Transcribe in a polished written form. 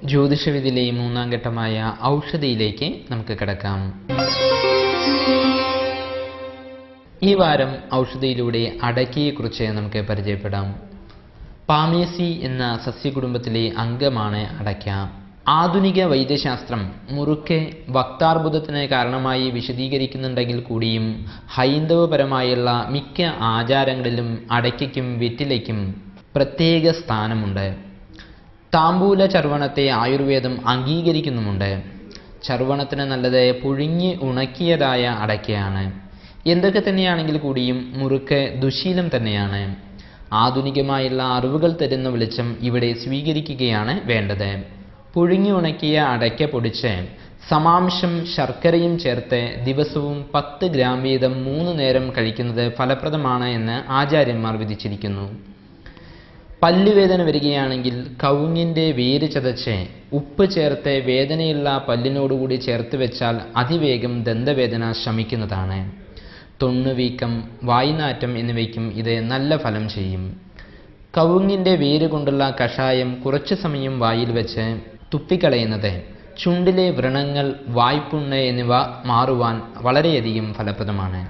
ജ്യോതിഷവിധിയിലെ മൂന്നാം ഘട്ടമായ ഔഷധിയിലേക്ക് നമുക്ക് കിടക്കാം. ഈ വാരം ഔഷധിയിലൂടെ അടയ്ക്കയെക്കുറിച്ച് നമുക്ക് പരിചയപ്പെടാം. പാമേസി എന്ന സസ്യകുടുംബത്തിലെ അംഗമാണ് അടയ്ക്ക. ആധുനിക വൈദ്യശാസ്ത്രം മുറുക്കെ വക്താർബുദത്തിന് കാരണമായി വിശദീകരിക്കുന്നുണ്ടെങ്കിൽ കൂടിയും ഹൈന്ദവപരമായുള്ള മിക്ക ആചാരങ്ങളിലും അടയ്ക്കയ്ക്കും വെറ്റിലയ്ക്കും പ്രത്യേക സ്ഥാനമുണ്ട്. താമ്പൂല ചർവണത്തെ ആയുർവേദം അംഗീകരിക്കുന്നുമുണ്ട്. ചർവണത്തിന് നല്ലത് പുഴുങ്ങി ഉണക്കിയതായ അടയ്ക്കയാണ്. എന്തൊക്കെ തന്നെയാണെങ്കിൽ കൂടിയും മുറുക്ക് ദുശീലം തന്നെയാണ്. ആധുനികമായുള്ള അറിവുകൾ തരുന്ന വെളിച്ചം ഇവിടെ സ്വീകരിക്കുകയാണ് വേണ്ടത്. പുഴുങ്ങി ഉണക്കിയ അടയ്ക്ക പൊടിച്ച് സമാംശം ശർക്കരയും ചേർത്ത് ദിവസവും 10 ഗ്രാം വീതം 3 നേരം കഴിക്കുന്നത് ഫലപ്രദമാണ് എന്ന് ആചാര്യന്മാർ വിധിച്ചിരിക്കുന്നു. പല്ലുവേദന വരികയാണെങ്കിൽ കവുങ്ങിൻ്റെ വേര് ചതച്ച് ഉപ്പ് ചേർത്ത് വേദനയുള്ള പല്ലിനോടുകൂടി ചേർത്ത് വെച്ചാൽ അതിവേഗം ദന്തവേദന ശമിക്കുന്നതാണ്. തൊണ്ണുവീക്കം, വായ്നാറ്റം എന്നിവയ്ക്കും ഇത് നല്ല ഫലം ചെയ്യും. കവുങ്ങിൻ്റെ വേര് കൊണ്ടുള്ള കഷായം കുറച്ചു സമയം വായിൽ വെച്ച് തുപ്പിക്കളയുന്നത് ചുണ്ടിലെ വ്രണങ്ങൾ, വായ്പുണ്ണ് എന്നിവ മാറുവാൻ വളരെയധികം ഫലപ്രദമാണ്.